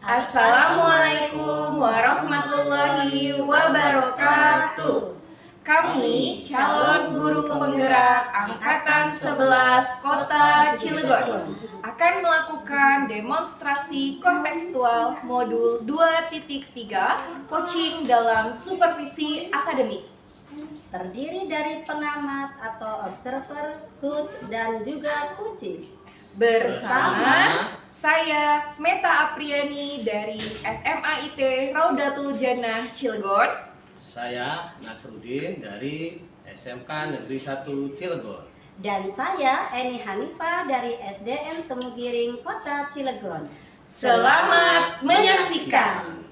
Assalamualaikum warahmatullahi wabarakatuh. Kami calon guru penggerak Angkatan 11 Kota Cilegon akan melakukan demonstrasi kontekstual modul 2.3 coaching dalam supervisi akademik. Terdiri dari pengamat atau observer, coach, dan juga coaching. Bersama saya Meta Apriani dari SMA IT Raudatul Jannah Cilegon. Saya Nasruddin dari SMK Negeri 1 Cilegon. Dan saya Eni Hanifah dari SDN Temugiring Kota Cilegon. Selamat menyaksikan.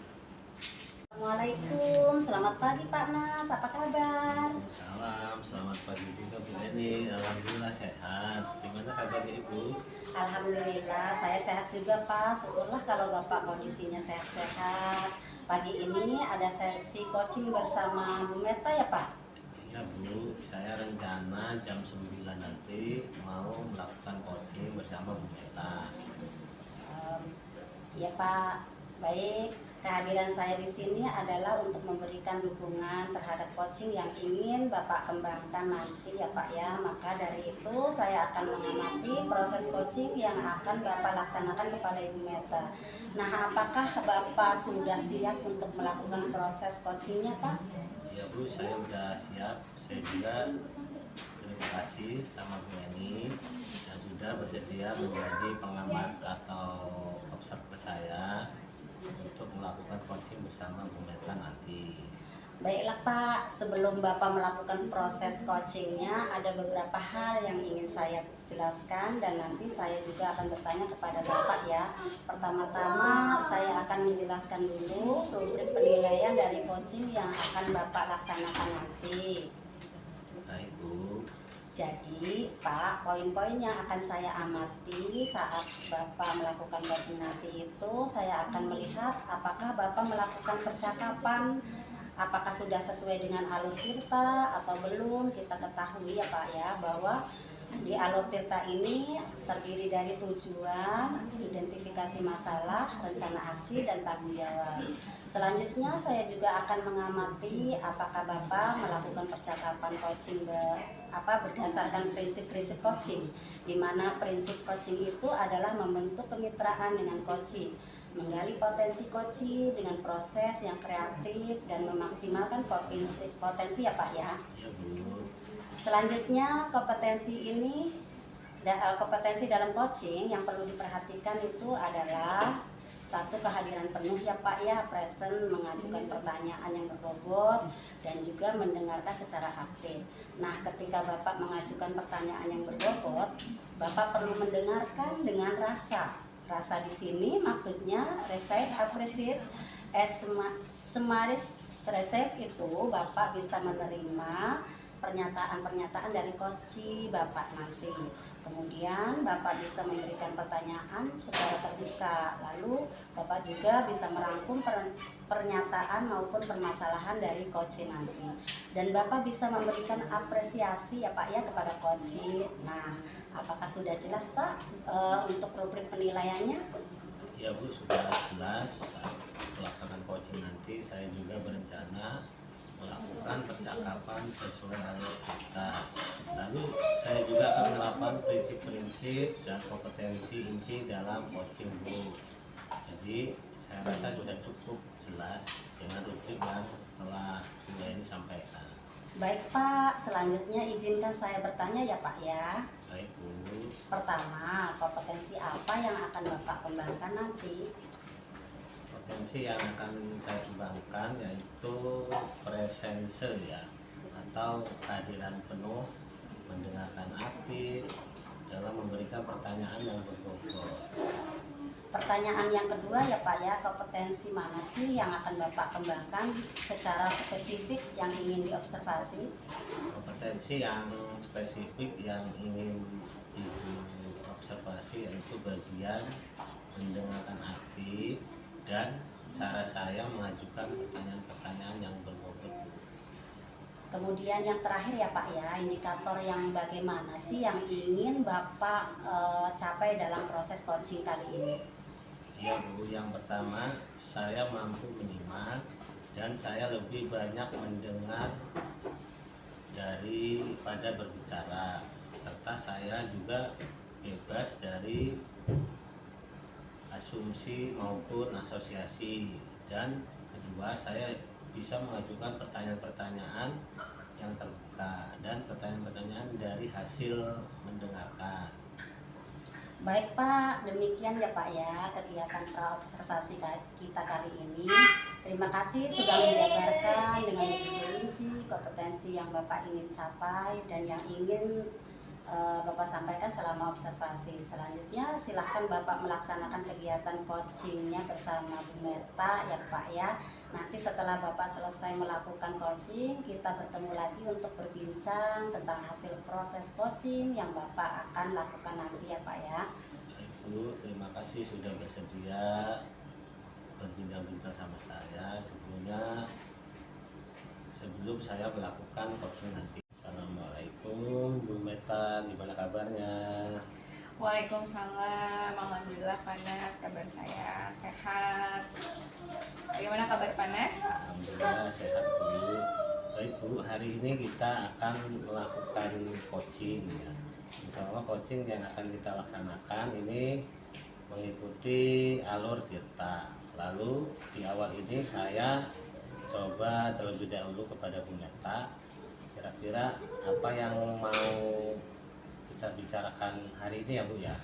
Assalamualaikum, selamat pagi Pak Nas, apa kabar? Salam, selamat pagi juga Bu Eni. Alhamdulillah sehat. Gimana kabarnya Ibu? Alhamdulillah, saya sehat juga Pak. Syukurlah kalau Bapak kondisinya sehat-sehat. Pagi ini ada sesi coaching bersama Bu Meta ya Pak? Iya Bu, saya rencana jam 9 nanti mau melakukan coaching bersama Bu Meta. Ya Pak, baik. Kehadiran saya di sini adalah untuk memberikan dukungan terhadap coaching yang ingin Bapak kembangkan nanti ya Pak ya. Maka dari itu saya akan mengamati proses coaching yang akan Bapak laksanakan kepada Ibu Meta. Nah, apakah Bapak sudah siap untuk melakukan proses coachingnya Pak? Iya Bu, saya udah siap. Saya juga terima kasih sama Bu Eni yang sudah bersedia menjadi pengamat atau observer saya untuk melakukan coaching bersama Bu Meta nanti. Baiklah Pak, sebelum Bapak melakukan proses coachingnya, ada beberapa hal yang ingin saya jelaskan dan nanti saya juga akan bertanya kepada Bapak ya. Pertama-tama saya akan menjelaskan dulu rubrik penilaian dari coaching yang akan Bapak laksanakan nanti. Baik Bu. Jadi Pak, poin-poin yang akan saya amati saat Bapak melakukan coaching nanti itu, saya akan melihat apakah Bapak melakukan percakapan, apakah sudah sesuai dengan alur tirta atau belum. Kita ketahui ya Pak ya bahwa di alur tirta ini terdiri dari tujuan, identifikasi masalah, rencana aksi, dan tanggung jawab. Selanjutnya saya juga akan mengamati apakah Bapak melakukan percakapan coaching berdasarkan prinsip-prinsip coaching, di mana prinsip coaching itu adalah membentuk kemitraan dengan coaching, menggali potensi coaching dengan proses yang kreatif dan memaksimalkan potensi ya Pak ya. Iya Bu. Selanjutnya kompetensi dalam coaching yang perlu diperhatikan itu adalah satu, kehadiran penuh ya Pak ya, present, mengajukan pertanyaan yang berbobot dan juga mendengarkan secara aktif. Nah, ketika Bapak mengajukan pertanyaan yang berbobot, Bapak perlu mendengarkan dengan rasa. Rasa di sini maksudnya receive, appreciate, semaris receive itu Bapak bisa menerima pernyataan-pernyataan dari coach Bapak nanti. Kemudian Bapak bisa memberikan pertanyaan secara terbuka. Lalu Bapak juga bisa merangkum pernyataan maupun permasalahan dari coach nanti. Dan Bapak bisa memberikan apresiasi ya Pak ya kepada coach. Nah, apakah sudah jelas Pak untuk rubrik penilaiannya? Ya Bu, sudah jelas. Saat pelaksanaan coaching nanti saya juga berencana melakukan percakapan sesuai alur kita. Lalu saya juga akan menerapkan prinsip-prinsip dan kompetensi inti dalam coaching Bu. Jadi saya rasa sudah cukup jelas dengan rubrik yang telah Bu Eni sampaikan. Baik Pak, selanjutnya izinkan saya bertanya ya Pak ya. Baik Bu. Pertama, kompetensi apa yang akan Bapak kembangkan nanti? Potensi yang akan saya kembangkan yaitu presence ya, atau kehadiran penuh, mendengarkan aktif dalam memberikan pertanyaan yang berbobot. Pertanyaan yang kedua ya Pak ya, kompetensi mana sih yang akan Bapak kembangkan secara spesifik yang ingin diobservasi? Kompetensi yang spesifik yang ingin diobservasi yaitu bagian mendengarkan aktif dan cara saya mengajukan pertanyaan-pertanyaan yang berbobot. Kemudian yang terakhir ya Pak ya, indikator yang bagaimana sih yang ingin Bapak capai dalam proses coaching kali ini? Ya Bu, yang pertama saya mampu menyimak dan saya lebih banyak mendengar daripada berbicara, serta saya juga bebas dari asumsi maupun asosiasi, dan kedua saya bisa mengajukan pertanyaan-pertanyaan yang terbuka dan pertanyaan-pertanyaan dari hasil mendengarkan. Baik Pak, demikian ya Pak ya kegiatan praobservasi kita kali ini. Terima kasih sudah menjabarkan dengan begitu rinci kompetensi yang Bapak ingin capai dan yang ingin Bapak sampaikan selama observasi. Selanjutnya silahkan Bapak melaksanakan kegiatan coachingnya bersama Bu Meta ya Pak ya. Nanti setelah Bapak selesai melakukan coaching, kita bertemu lagi untuk berbincang tentang hasil proses coaching yang Bapak akan lakukan nanti ya Pak ya. Baik Bu, terima kasih sudah bersedia berbincang-bincang sama saya. Sebelum saya melakukan coaching nanti. Assalamualaikum Bu Meta, gimana kabarnya? Waalaikumsalam, alhamdulillah Panas, kabar saya sehat. Bagaimana kabar Panas? Alhamdulillah sehat Bu. Baik Bu, hari ini kita akan melakukan coaching ya. Insya Allah coaching yang akan kita laksanakan ini mengikuti alur Tirta. Lalu di awal ini saya coba terlebih dahulu kepada Bu Meta, kira-kira apa yang mau kita bicarakan hari ini ya Bu ya?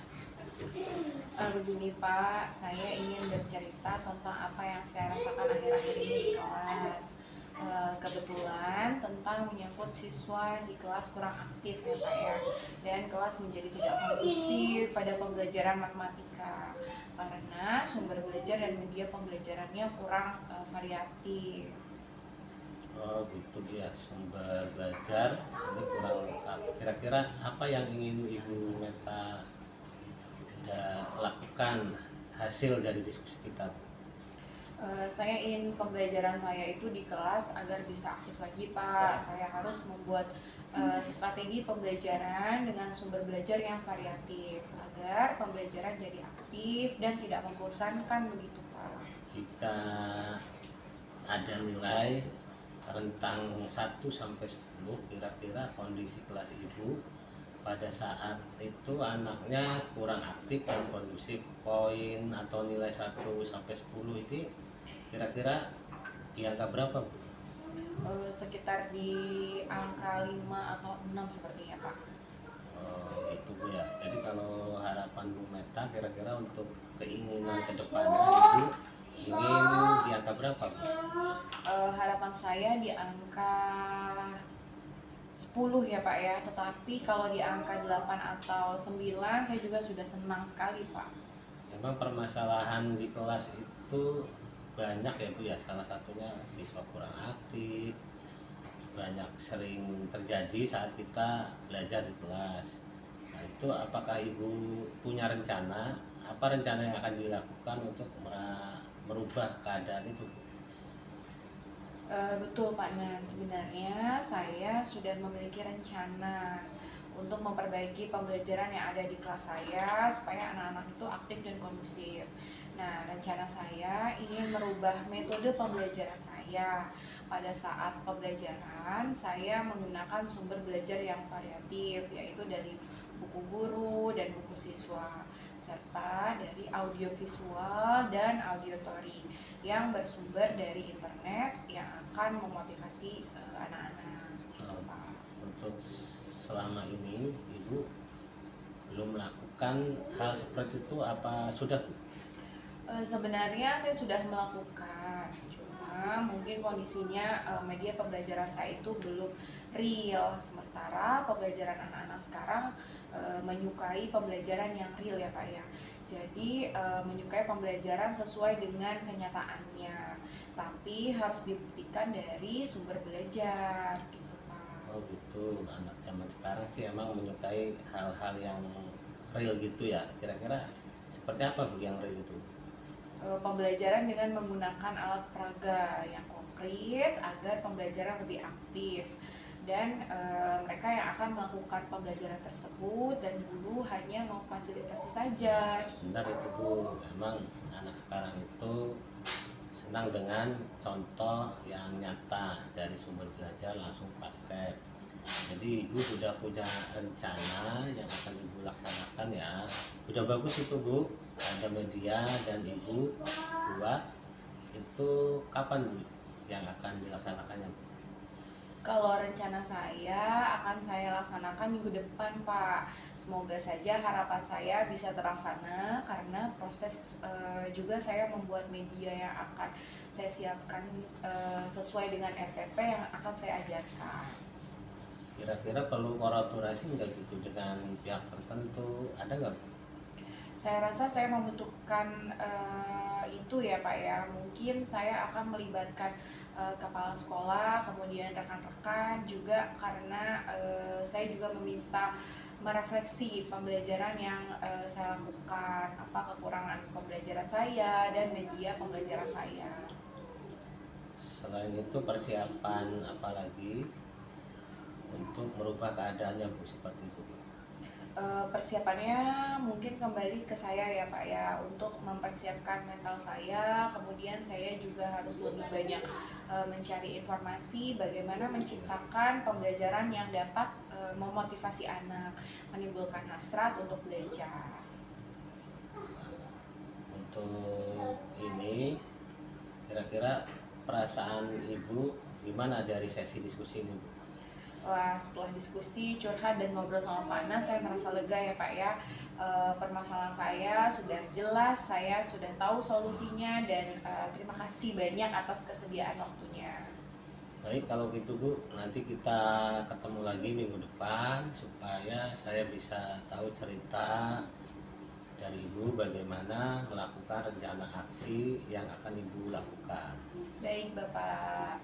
Begini Pak, saya ingin bercerita tentang apa yang saya rasakan akhir-akhir ini di kelas. Kebetulan tentang menyangkut siswa di kelas kurang aktif ya Pak ya, dan kelas menjadi tidak kondusif pada pembelajaran matematika karena sumber belajar dan media pembelajarannya kurang variatif. Oh gitu ya, sumber belajar ini kurang lengkap. Kira-kira apa yang ingin Ibu Meta lakukan hasil dari diskusi kita? Saya ingin pembelajaran saya itu di kelas agar bisa aktif lagi Pak. Saya harus membuat strategi pembelajaran dengan sumber belajar yang variatif agar pembelajaran jadi aktif dan tidak membosankan begitu Pak. Jika ada nilai rentang 1 sampai 10, kira-kira kondisi kelas Ibu pada saat itu anaknya kurang aktif dan kondusif, poin atau nilai 1 sampai 10 itu kira-kira di angka berapa Bu? Sekitar di angka 5 atau 6 sepertinya Pak. Itu Bu ya. Jadi kalau harapan Bu Meta kira-kira untuk keinginan kedepannya Ibu ingin di angka berapa Bu? Harapan saya di angka 10 ya Pak ya, tetapi kalau di angka 8 atau 9 saya juga sudah senang sekali Pak. Memang permasalahan di kelas itu banyak ya Bu ya, salah satunya siswa kurang aktif, banyak sering terjadi saat kita belajar di kelas. Nah itu apakah Ibu punya rencana, apa rencana yang akan dilakukan untuk merubah keadaan itu Bu? Betul Pak, nah sebenarnya saya sudah memiliki rencana untuk memperbaiki pembelajaran yang ada di kelas saya supaya anak-anak itu aktif dan kondusif. Nah, rencana saya ingin merubah metode pembelajaran saya. Pada saat pembelajaran, saya menggunakan sumber belajar yang variatif, yaitu dari buku guru dan buku siswa, serta dari audiovisual dan auditory yang bersumber dari internet yang akan memotivasi anak-anak. Untuk selama ini Ibu belum melakukan hal seperti itu apa sudah Bu? Sebenarnya saya sudah melakukan, cuma mungkin kondisinya media pembelajaran saya itu belum real. Sementara pembelajaran anak-anak sekarang menyukai pembelajaran yang real ya Pak ya. Jadi menyukai pembelajaran sesuai dengan kenyataannya, tapi harus dibuktikan dari sumber belajar gitu Pak. Oh gitu, anak zaman sekarang sih emang menyukai hal-hal yang real gitu ya. Kira-kira seperti apa Bu yang real itu? Pembelajaran dengan menggunakan alat peraga yang konkret agar pembelajaran lebih aktif dan mereka yang akan melakukan pembelajaran tersebut dan guru hanya memfasilitasi saja. Benar itu Bu, memang anak sekarang itu senang dengan contoh yang nyata dari sumber belajar langsung praktek. Jadi Ibu sudah punya rencana yang akan Ibu laksanakan ya. Sudah bagus itu Bu, ada media dan Ibu buat. Itu kapan Bu yang akan dilaksanakannya Bu? Kalau rencana saya akan saya laksanakan minggu depan, Pak. Semoga saja harapan saya bisa terlaksana karena proses juga saya membuat media yang akan saya siapkan sesuai dengan RPP yang akan saya ajarkan. Kira-kira perlu kolaborasi nggak gitu dengan pihak tertentu, ada nggak Bu? Saya rasa saya membutuhkan itu ya Pak ya. Mungkin saya akan melibatkan kepala sekolah, kemudian rekan-rekan juga karena saya juga meminta merefleksi pembelajaran yang saya lakukan, apa kekurangan pembelajaran saya dan media pembelajaran saya. Selain itu persiapan apa lagi untuk merubah keadaannya Bu seperti itu Bu? Persiapannya mungkin kembali ke saya ya Pak ya, untuk mempersiapkan mental saya. Kemudian saya juga harus lebih banyak mencari informasi bagaimana menciptakan pembelajaran yang dapat memotivasi anak, menimbulkan hasrat untuk belajar. Untuk ini kira-kira perasaan Ibu gimana dari sesi diskusi ini Bu? Wah, setelah diskusi, curhat, dan ngobrol sama Pak Nas, saya merasa lega ya Pak ya. Permasalahan saya sudah jelas, saya sudah tahu solusinya, dan terima kasih banyak atas kesediaan waktunya. Baik, kalau gitu Bu, nanti kita ketemu lagi minggu depan supaya saya bisa tahu cerita dari Ibu bagaimana melakukan rencana aksi yang akan Ibu lakukan. Baik Bapak.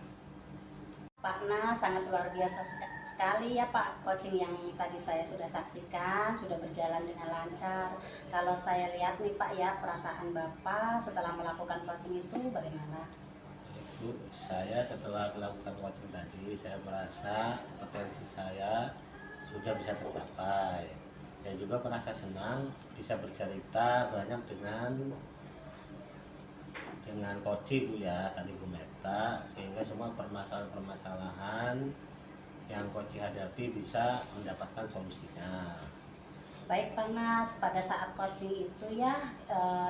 Pak Nas, sangat luar biasa sekali ya Pak, coaching yang tadi saya sudah saksikan sudah berjalan dengan lancar. Kalau saya lihat nih Pak ya, perasaan Bapak setelah melakukan coaching itu bagaimana? Bu, saya setelah melakukan coaching tadi, saya merasa potensi saya sudah bisa tercapai. Saya juga merasa senang bisa bercerita banyak dengan coach Bu ya, tadi Bu Meta, sehingga semua permasalahan-permasalahan yang coach hadapi bisa mendapatkan solusinya. Baik Pak Nas, pada saat coaching itu ya,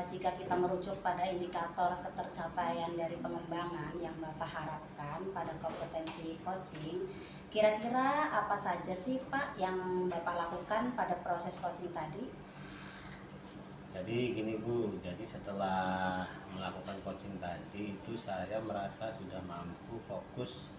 jika kita merujuk pada indikator ketercapaian dari pengembangan yang Bapak harapkan pada kompetensi coaching, kira-kira apa saja sih Pak yang Bapak lakukan pada proses coaching tadi? Jadi gini Bu, jadi setelah melakukan coaching tadi itu saya merasa sudah mampu fokus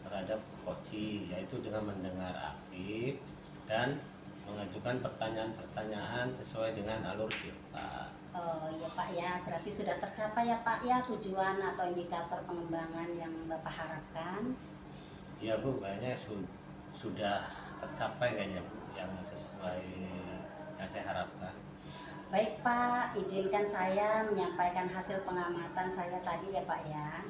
terhadap coaching, yaitu dengan mendengar aktif dan mengajukan pertanyaan-pertanyaan sesuai dengan alur kita. Oh ya Pak ya, berarti sudah tercapai ya Pak ya tujuan atau indikator pengembangan yang Bapak harapkan. Iya Bu, kayaknya sudah tercapai kayaknya Bu, yang sesuai yang saya harapkan. Baik Pak, izinkan saya menyampaikan hasil pengamatan saya tadi ya Pak ya.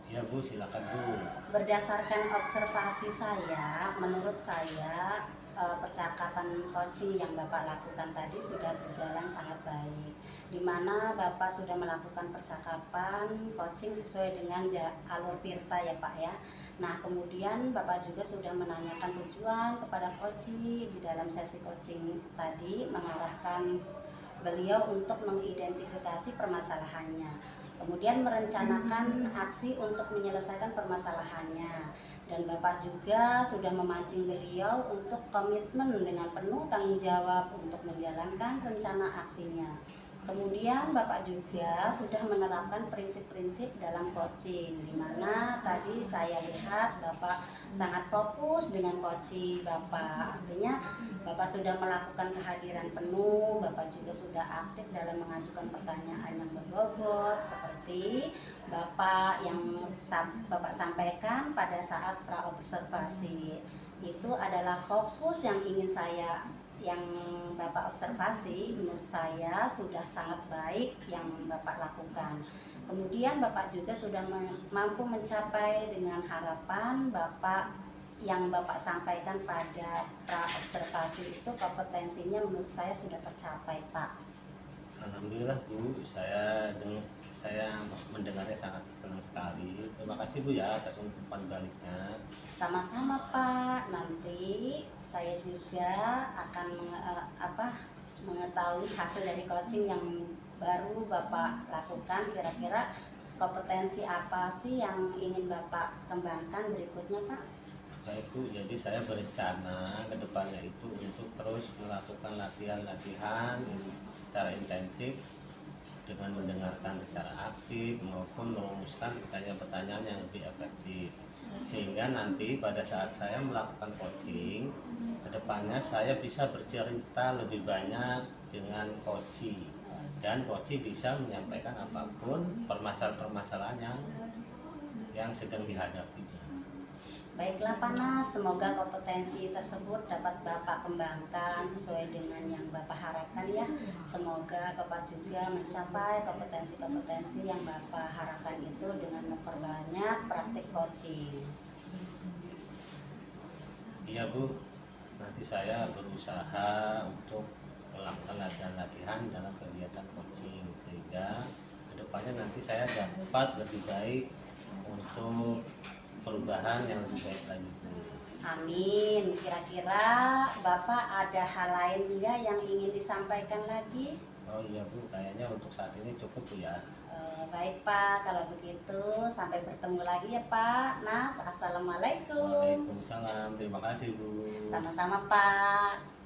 Iya Bu, silakan Bu. Berdasarkan observasi saya, menurut saya percakapan coaching yang Bapak lakukan tadi sudah berjalan sangat baik, di mana Bapak sudah melakukan percakapan coaching sesuai dengan alur tirta ya Pak ya. Nah kemudian Bapak juga sudah menanyakan tujuan kepada coaching di dalam sesi coaching tadi, mengarahkan beliau untuk mengidentifikasi permasalahannya, kemudian merencanakan aksi untuk menyelesaikan permasalahannya, dan Bapak juga sudah memancing beliau untuk komitmen dengan penuh tanggung jawab untuk menjalankan rencana aksinya. Kemudian Bapak juga sudah menerapkan prinsip-prinsip dalam coaching, di mana tadi saya lihat Bapak sangat fokus dengan coaching Bapak. Artinya Bapak sudah melakukan kehadiran penuh, Bapak juga sudah aktif dalam mengajukan pertanyaan yang berbobot, seperti Bapak yang Bapak sampaikan pada saat praobservasi. Itu adalah fokus yang Bapak observasi, menurut saya sudah sangat baik yang Bapak lakukan. Kemudian Bapak juga sudah mampu mencapai dengan harapan Bapak yang Bapak sampaikan pada pra observasi itu kompetensinya menurut saya sudah tercapai, Pak. Alhamdulillah Bu, saya mendengarnya sangat senang sekali. Terima kasih Bu ya atas umpan baliknya. Sama-sama Pak, nanti saya juga akan mengetahui hasil dari coaching yang baru Bapak lakukan. Kira-kira kompetensi apa sih yang ingin Bapak kembangkan berikutnya Pak? Baik Bu, jadi saya berencana ke depannya itu untuk terus melakukan latihan-latihan secara intensif dengan mendengarkan secara aktif maupun merumuskan pertanyaan-pertanyaan yang lebih efektif, sehingga nanti pada saat saya melakukan coaching kedepannya saya bisa bercerita lebih banyak dengan coaching, dan coaching bisa menyampaikan apapun permasalahan-permasalahan yang sedang dihadapinya. Baiklah Pak Nas, semoga kompetensi tersebut dapat Bapak kembangkan sesuai dengan yang Bapak harapkan ya. Semoga Bapak juga mencapai kompetensi-kompetensi yang Bapak harapkan itu dengan memperbanyak praktik coaching. Iya Bu, nanti saya berusaha untuk melakukan latihan-latihan dalam kegiatan coaching, sehingga kedepannya nanti saya dapat lebih baik untuk perubahan yang lebih baik lagi. Amin. Kira-kira Bapak ada hal lain enggak yang ingin disampaikan lagi? Oh iya Bu, kayaknya untuk saat ini cukup Bu ya. Baik Pak, kalau begitu sampai bertemu lagi ya Pak Nas. Assalamualaikum. Waalaikumsalam, terima kasih Bu. Sama-sama Pak.